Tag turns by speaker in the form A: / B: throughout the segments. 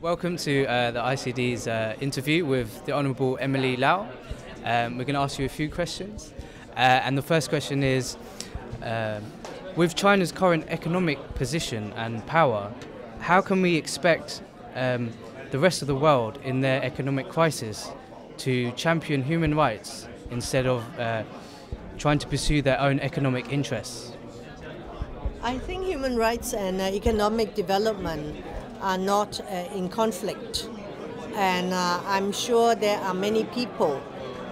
A: Welcome to the ICD's interview with the Honourable Emily Lau. We're going to ask you a few questions. And the first question is, with China's current economic position and power, how can we expect the rest of the world in their economic crisis to champion human rights instead of trying to pursue their own economic interests?
B: I think human rights and economic development are not in conflict. And I'm sure there are many people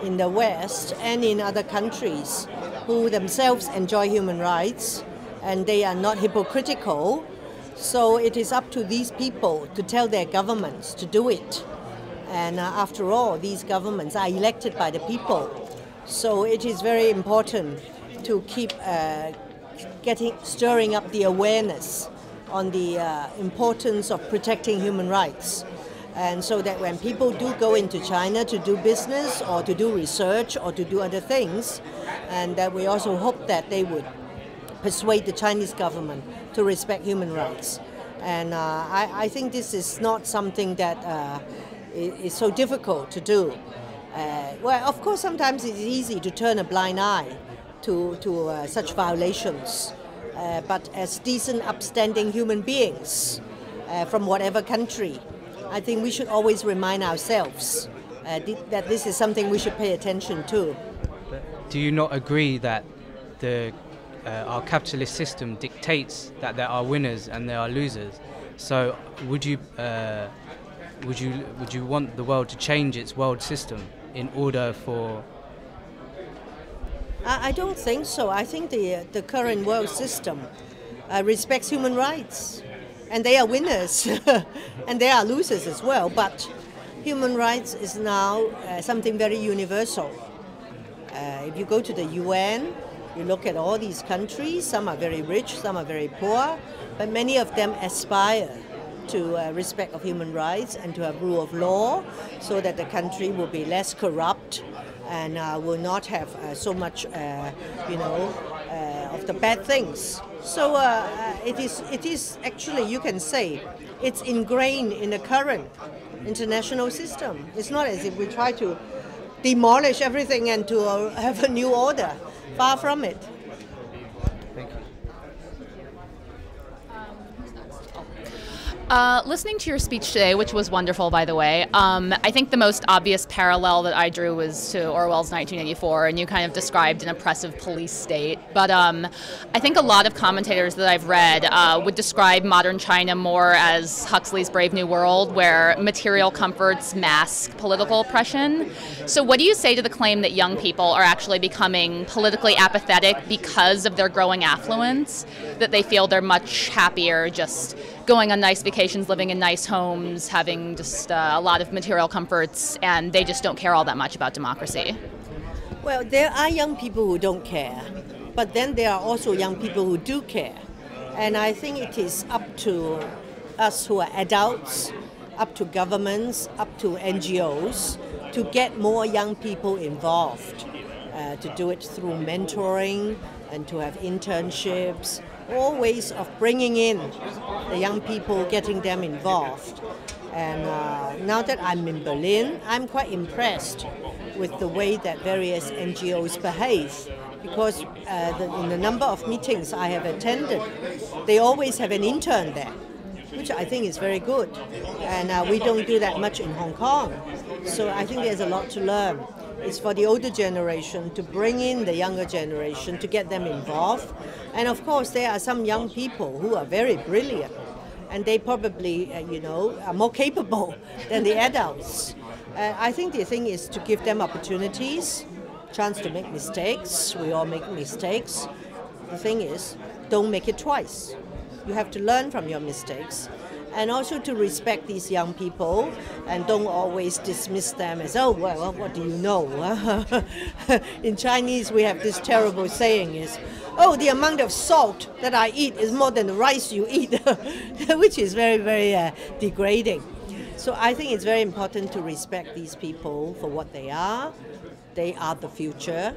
B: in the West and in other countries who themselves enjoy human rights, and they are not hypocritical. So it is up to these people to tell their governments to do it. And after all, these governments are elected by the people. So it is very important to keep stirring up the awareness on the importance of protecting human rights. And so that when people do go into China to do business or to do research or to do other things, and that we also hope that they would persuade the Chinese government to respect human rights. And I think this is not something that is so difficult to do. Well, of course, sometimes it's easy to turn a blind eye to such violations. But as decent, upstanding human beings from whatever country, I think we should always remind ourselves that this is something we should pay attention to.
A: Do you not agree that our capitalist system dictates that there are winners and there are losers? So would you want the world to change its world system in order for...
B: I don't think so. I think the current world system respects human rights, and they are winners, and they are losers as well. But human rights is now something very universal. If you go to the UN, you look at all these countries, some are very rich, some are very poor, but many of them aspire to respect of human rights and to have rule of law so that the country will be less corrupt and will not have so much, of the bad things. So it is actually, you can say, it's ingrained in the current international system. It's not as if we try to demolish everything and to have a new order. Far from it.
A: Thank you.
C: Listening to your speech today, which was wonderful, by the way, I think the most obvious parallel that I drew was to Orwell's 1984, and you kind of described an oppressive police state. But I think a lot of commentators that I've read would describe modern China more as Huxley's Brave New World, where material comforts mask political oppression. So what do you say to the claim that young people are actually becoming politically apathetic because of their growing affluence, that they feel they're much happier just going on nice vacations, living in nice homes, having just a lot of material comforts, and they just don't care all that much about democracy?
B: Well, there are young people who don't care, but then there are also young people who do care. And I think it is up to us who are adults, up to governments, up to NGOs, to get more young people involved, to do it through mentoring and to have internships, all ways of bringing in the young people, getting them involved. And now that I'm in Berlin, I'm quite impressed with the way that various NGOs behave, because in the number of meetings I have attended, they always have an intern there, which I think is very good. And we don't do that much in Hong Kong. So I think there's a lot to learn. It's for the older generation to bring in the younger generation, to get them involved. And of course, there are some young people who are very brilliant, and they probably, are more capable than the adults. I think the thing is to give them opportunities, chance to make mistakes. We all make mistakes. The thing is, don't make it twice. You have to learn from your mistakes. And also to respect these young people and don't always dismiss them as, oh, well, what do you know? In Chinese, we have this terrible saying is, oh, the amount of salt that I eat is more than the rice you eat, which is very, very degrading. So I think it's very important to respect these people for what they are. They are the future.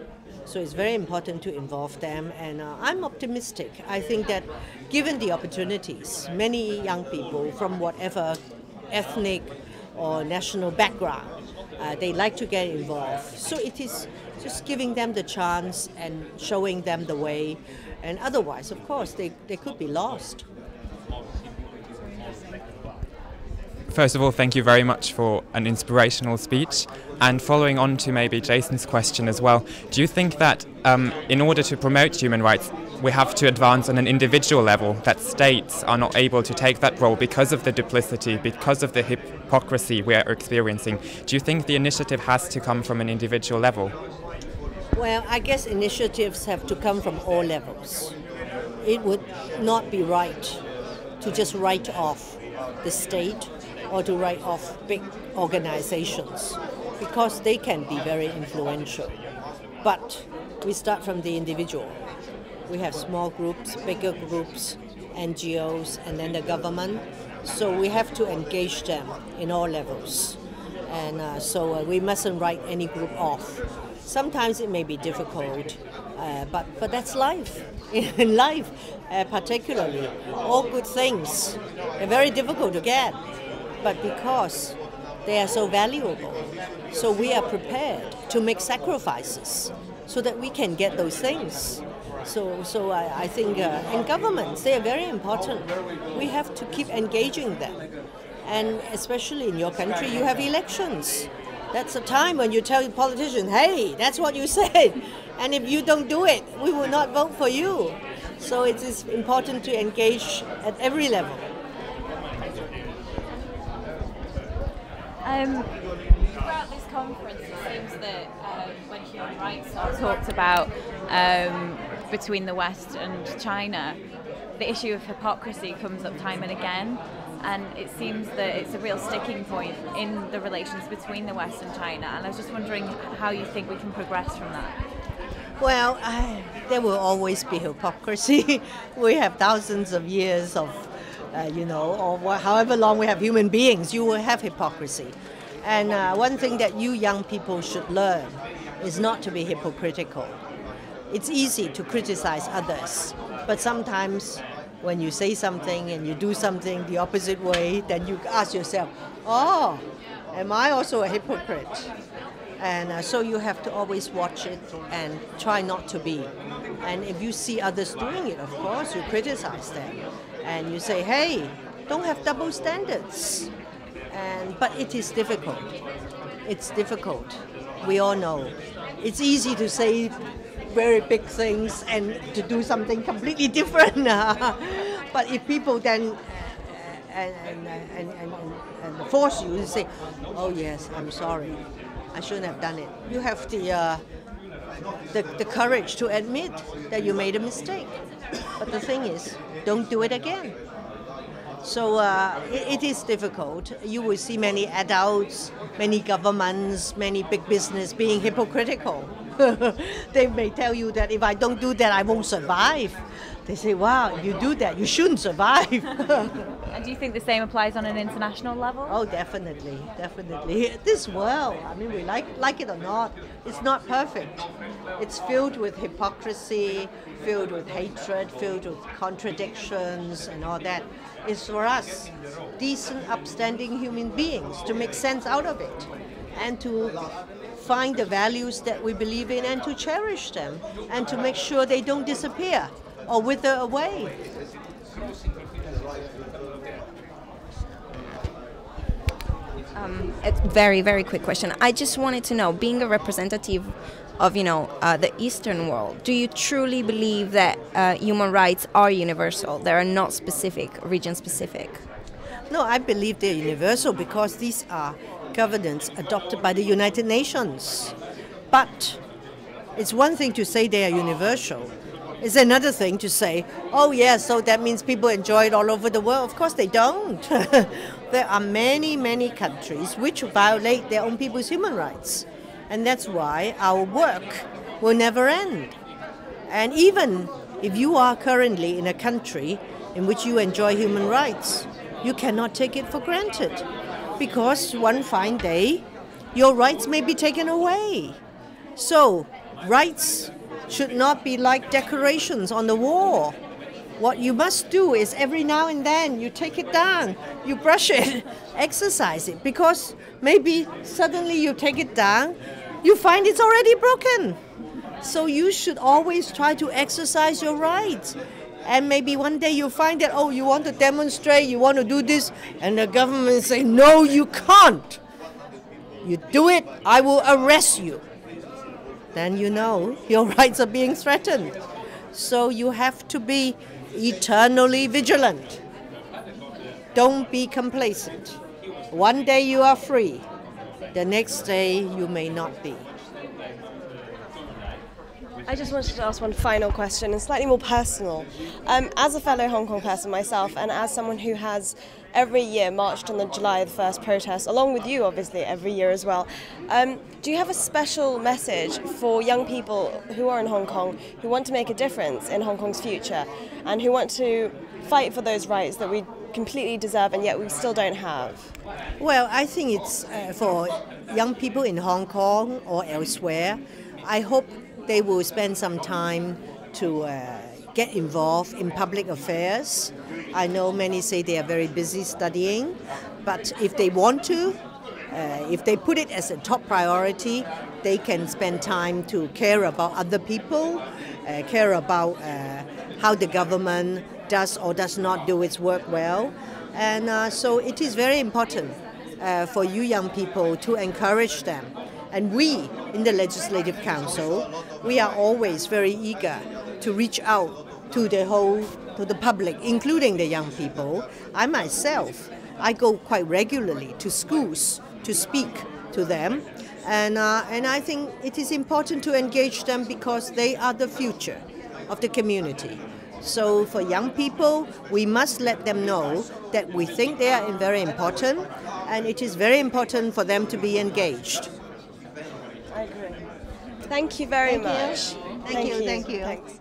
B: So it's very important to involve them, and I'm optimistic. I think that given the opportunities, many young people from whatever ethnic or national background. They like to get involved. So it is just giving them the chance and showing them the way. And otherwise, of course, they could be lost.
D: First of all, thank you very much for an inspirational speech. And following on to maybe Jason's question as well, do you think that in order to promote human rights, we have to advance on an individual level, that states are not able to take that role because of the duplicity, because of the hypocrisy we are experiencing? Do you think the initiative has to come from an individual level?
B: Well, I guess initiatives have to come from all levels. It would not be right to just write off the state or to write off big organizations, because they can be very influential. But we start from the individual. We have small groups, bigger groups, NGOs, and then the government. So we have to engage them in all levels. And so we mustn't write any group off. Sometimes it may be difficult, but that's life. In life, particularly, all good things are very difficult to get. But because they are so valuable, so we are prepared to make sacrifices so that we can get those things. So I think in governments, they are very important. We have to keep engaging them. And especially in your country, you have elections. That's a time when you tell the politician, hey, that's what you said. And if you don't do it, we will not vote for you. So it is important to engage at every level.
E: Throughout this conference, it seems that when human rights are talked about between the West and China, the issue of hypocrisy comes up time and again, and it seems that it's a real sticking point in the relations between the West and China, and I was just wondering how you think we can progress from that.
B: Well, there will always be hypocrisy. We have thousands of years of or however long we have human beings, you will have hypocrisy. And one thing that you young people should learn is not to be hypocritical. It's easy to criticize others, but sometimes when you say something and you do something the opposite way, then you ask yourself, oh, am I also a hypocrite? And so you have to always watch it and try not to be. And if you see others doing it, of course, you criticize them. And you say, hey, don't have double standards. But it is difficult. It's difficult. We all know. It's easy to say very big things and to do something completely different. But if people then and force you to say, oh yes, I'm sorry, I shouldn't have done it. You have the courage to admit that you made a mistake. But the thing is, don't do it again. So it is difficult. You will see many adults, many governments, many big business being hypocritical. They may tell you that if I don't do that, I won't survive. They say, wow, if you do that, you shouldn't survive.
E: And do you think the same applies on an international level?
B: Oh, definitely, definitely. This world, I mean, we like it or not, it's not perfect. It's filled with hypocrisy, filled with hatred, filled with contradictions and all that. It's for us, decent, upstanding human beings, to make sense out of it and to find the values that we believe in and to cherish them and to make sure they don't disappear or wither away.
F: A very, very quick question. I just wanted to know, being a representative of, the Eastern world, do you truly believe that human rights are universal? They are not specific, region-specific?
B: No, I believe they're universal because these are governance adopted by the United Nations. But it's one thing to say they are universal. It's another thing to say, oh yes, so that means people enjoy it all over the world. Of course they don't. There are many, many countries which violate their own people's human rights. And that's why our work will never end. And even if you are currently in a country in which you enjoy human rights, you cannot take it for granted. Because one fine day, your rights may be taken away. So, rights should not be like decorations on the wall. What you must do is every now and then you take it down, you brush it, exercise it, because maybe suddenly you take it down, you find it's already broken. So you should always try to exercise your rights. And maybe one day you find that, oh, you want to demonstrate, you want to do this, and the government say, no, you can't. You do it, I will arrest you. Then you know your rights are being threatened. So you have to be eternally vigilant. Don't be complacent. One day you are free, the next day you may not be.
G: I just wanted to ask one final question, and slightly more personal. As a fellow Hong Kong person myself, and as someone who has every year marched on the July the 1st protest, along with you obviously every year as well, do you have a special message for young people who are in Hong Kong, who want to make a difference in Hong Kong's future, and who want to fight for those rights that we completely deserve and yet we still don't have?
B: Well, I think it's for young people in Hong Kong or elsewhere, I hope they will spend some time to get involved in public affairs. I know many say they are very busy studying, but if they want to, if they put it as a top priority, they can spend time to care about other people, care about how the government does or does not do its work well. And so it is very important for you young people to encourage them. And we, in the Legislative Council, we are always very eager to reach out to the public, including the young people. I myself, I go quite regularly to schools to speak to them. And I think it is important to engage them because they are the future of the community. So for young people, we must let them know that we think they are very important, and it is very important for them to be engaged.
G: I agree. Thank you very much.
B: Thank you.
G: Thanks.